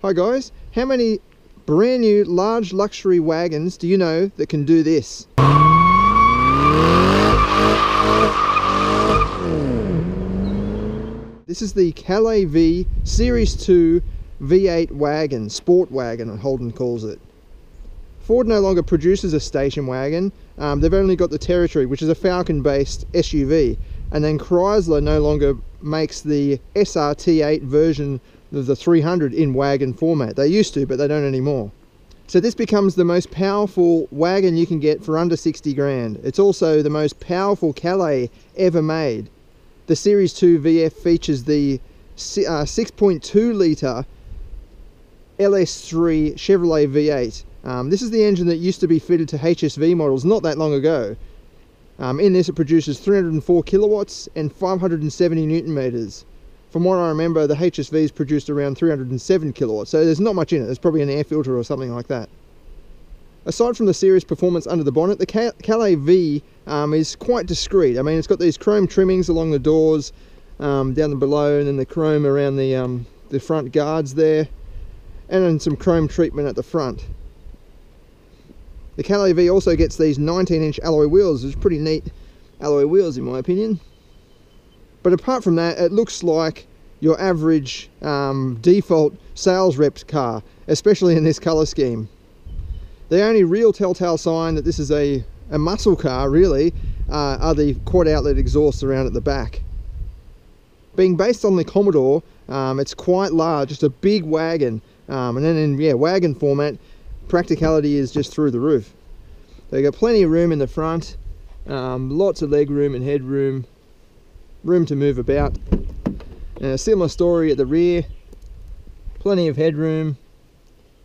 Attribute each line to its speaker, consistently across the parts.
Speaker 1: Hi guys, how many brand new large luxury wagons do you know that can do this? This is the Calais V Series 2 V8 wagon, Sportwagon Holden calls it. Ford no longer produces a station wagon, they've only got the Territory, which is a Falcon based SUV, and then Chrysler no longer makes the SRT8 version of the 300 in wagon format. They used to, but they don't anymore. So this becomes the most powerful wagon you can get for under 60 grand. It's also the most powerful Calais ever made. The Series 2 VF features the 6.2 litre LS3 Chevrolet V8. This is the engine that used to be fitted to HSV models not that long ago. In this it produces 304 kilowatts and 570 newton meters. From what I remember, the HSVs produced around 307 kilowatts, so there's not much in it. There's probably an air filter or something like that. Aside from the serious performance under the bonnet, the Calais V is quite discreet. I mean, it's got these chrome trimmings along the doors, down below, and then the chrome around the front guards there, and then some chrome treatment at the front. The Calais V also gets these 19-inch alloy wheels, which is pretty neat alloy wheels in my opinion. But apart from that, it looks like your average default sales rep car, especially in this colour scheme. The only real telltale sign that this is a muscle car, really, are the quad outlet exhausts around at the back. Being based on the Commodore, it's quite large, just a big wagon, and then in wagon format, practicality is just through the roof. So you've got plenty of room in the front, lots of leg room and headroom, room to move about, and a similar story at the rear, plenty of headroom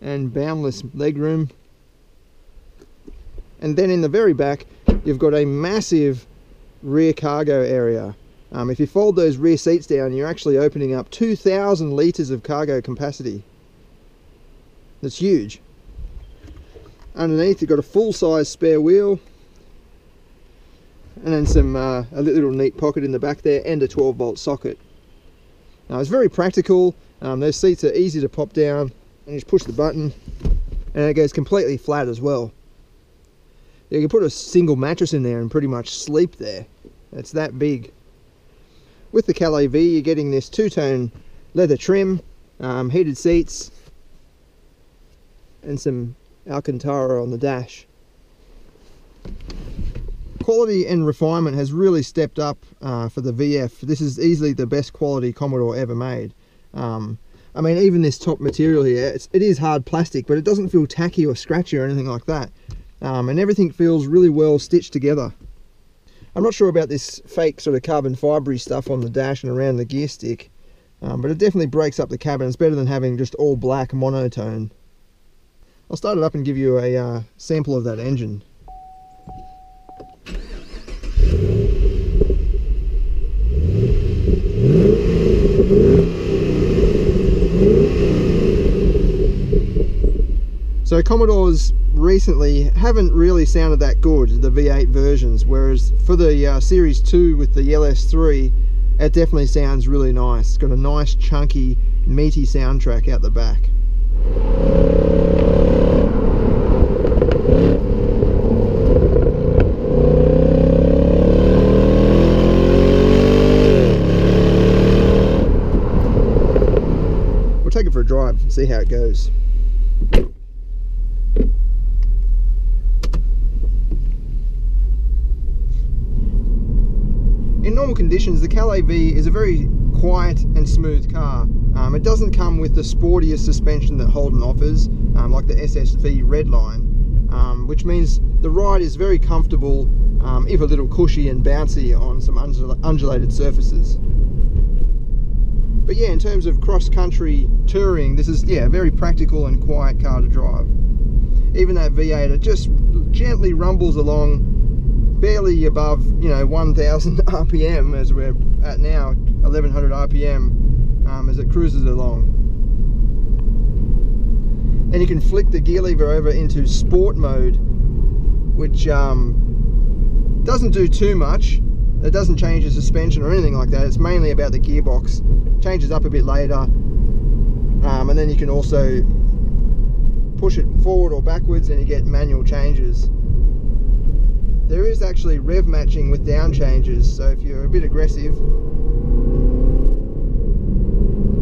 Speaker 1: and boundless leg room. And then in the very back, you've got a massive rear cargo area. If you fold those rear seats down, you're actually opening up 2,000 litres of cargo capacity. That's huge. Underneath, you've got a full-size spare wheel, and then some a little neat pocket in the back there, and a 12-volt socket. Now it's very practical. Those seats are easy to pop down, and you just push the button, and it goes completely flat as well. You can put a single mattress in there and pretty much sleep there. It's that big. With the Calais V, you're getting this two-tone leather trim, heated seats, and some Alcantara on the dash. Quality and refinement has really stepped up for the VF. This is easily the best quality Commodore ever made. I mean, even this top material here, it is hard plastic, but it doesn't feel tacky or scratchy or anything like that. And everything feels really well stitched together. I'm not sure about this fake sort of carbon fibre stuff on the dash and around the gear stick, but it definitely breaks up the cabin. It's better than having just all black monotone. I'll start it up and give you a sample of that engine. So Commodores recently haven't really sounded that good, the V8 versions, whereas for the Series 2 with the LS3, it definitely sounds really nice. It's got a nice chunky meaty soundtrack out the back. We'll take it for a drive and see how it goes. In normal conditions, the Calais V is a very quiet and smooth car. It doesn't come with the sportiest suspension that Holden offers, like the SSV Redline, which means the ride is very comfortable, if a little cushy and bouncy on some undulated surfaces. But yeah, in terms of cross-country touring, this is a very practical and quiet car to drive. Even that V8, it just gently rumbles along, barely above 1,000 RPM as we're at now, 1,100 RPM as it cruises along. Then you can flick the gear lever over into sport mode, which doesn't do too much. It doesn't change the suspension or anything like that. It's mainly about the gearbox. Changes up a bit later. and then you can also push it forward or backwards and you get manual changes. There is actually rev matching with down changes, so if you're a bit aggressive,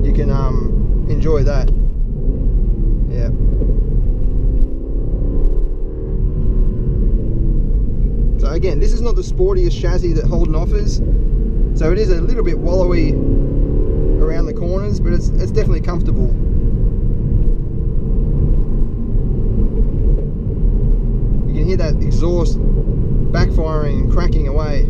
Speaker 1: you can enjoy that. Yeah. So again, this is not the sportiest chassis that Holden offers, so it is a little bit wallowy around the corners, but it's definitely comfortable. You can hear that exhaust backfiring and cracking away.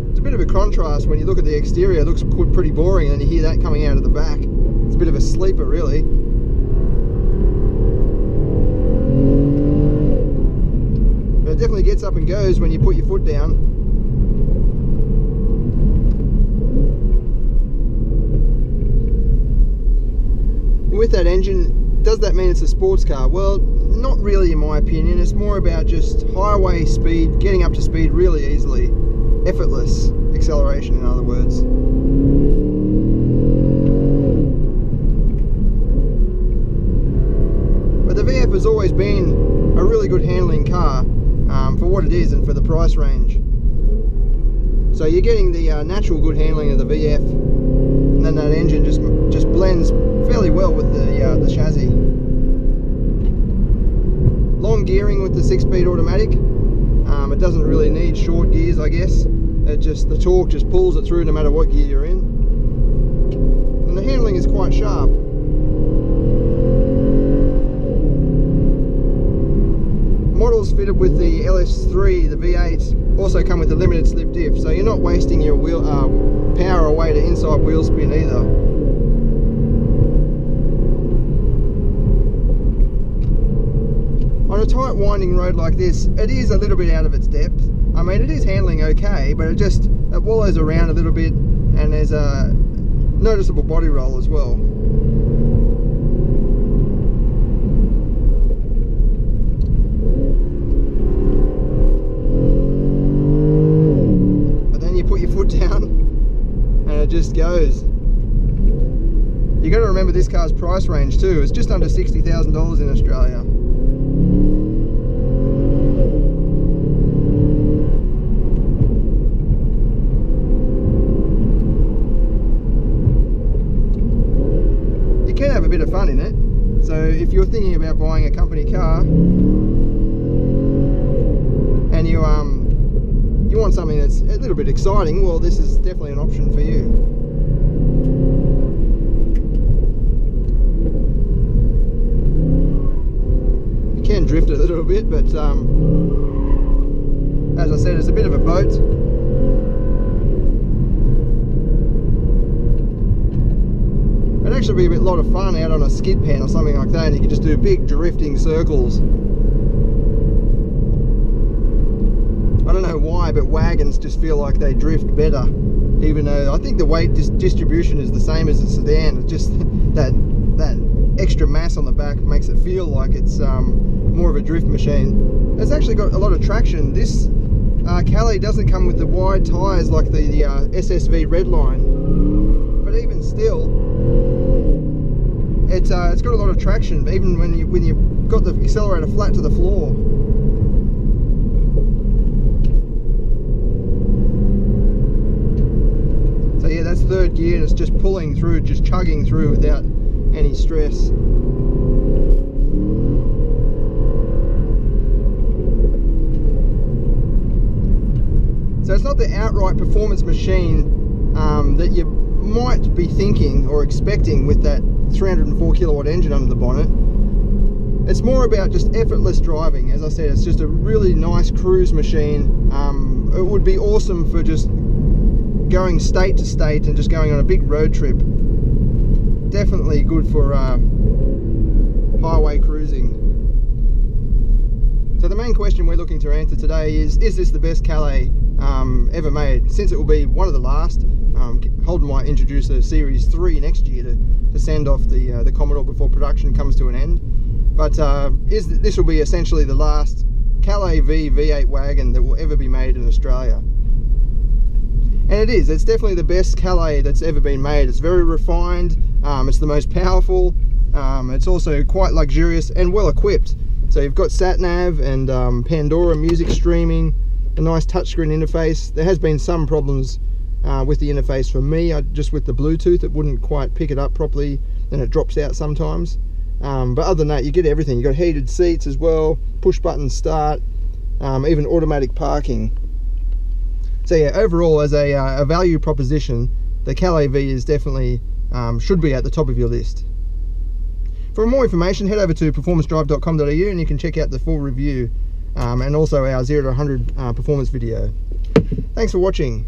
Speaker 1: It's a bit of a contrast when you look at the exterior. It looks pretty boring, and then you hear that coming out of the back. It's a bit of a sleeper, really. But it definitely gets up and goes when you put your foot down. With that engine, does that mean it's a sports car? Well, not really in my opinion. It's more about just highway speed, getting up to speed really easily. Effortless acceleration, in other words. But the VF has always been a really good handling car for what it is and for the price range. So you're getting the natural good handling of the VF, and then that engine just blends fairly well with the chassis. Long gearing with the 6-speed automatic. It doesn't really need short gears, I guess. The torque just pulls it through no matter what gear you're in. And the handling is quite sharp. Models fitted with the LS3, the V8, also come with a limited slip diff, so you're not wasting your wheel power away to inside wheel spin either. On a tight winding road like this, it is a little bit out of its depth. I mean, it is handling okay, but it wallows around a little bit, and there's a noticeable body roll as well. But then you put your foot down, and it just goes. You got to remember this car's price range too. It's just under $60,000 in Australia. Have a bit of fun in it. So if you're thinking about buying a company car and you want something that's a little bit exciting, well, this is definitely an option for you. You can drift it a little bit, but as I said, it's a bit of a boat. It'd actually be a lot of fun out on a skid pan or something like that, and you could just do big drifting circles. I don't know why, but wagons just feel like they drift better, even though I think the weight distribution is the same as a sedan. It's just that extra mass on the back makes it feel like it's more of a drift machine. It's actually got a lot of traction. This Calais doesn't come with the wide tyres like the SSV Redline, but even still, it's got a lot of traction, even when you've got the accelerator flat to the floor. So yeah, that's third gear, and it's just pulling through, just chugging through without any stress. So it's not the outright performance machine that you might be thinking or expecting with that 304 kilowatt engine under the bonnet. It's more about just effortless driving. As I said, it's just a really nice cruise machine. It would be awesome for just going state to state and just going on a big road trip. Definitely good for highway cruising. So the main question we're looking to answer today is this the best Calais ever made? Since it will be one of the last, Holden might introduce a Series 3 next year to send off the Commodore before production comes to an end. But this will be essentially the last Calais V V8 wagon that will ever be made in Australia. And it is, it's definitely the best Calais that's ever been made. It's very refined, it's the most powerful, it's also quite luxurious and well equipped. So you've got sat-nav and Pandora music streaming, a nice touchscreen interface. There has been some problems with the interface for me, just with the Bluetooth, it wouldn't quite pick it up properly and it drops out sometimes. But other than that, you get everything. You've got heated seats as well, push button start, even automatic parking. So yeah, overall as a value proposition, the Calais V is definitely, should be at the top of your list. For more information, head over to performancedrive.com.au and you can check out the full review and also our 0 to 100 performance video. Thanks for watching.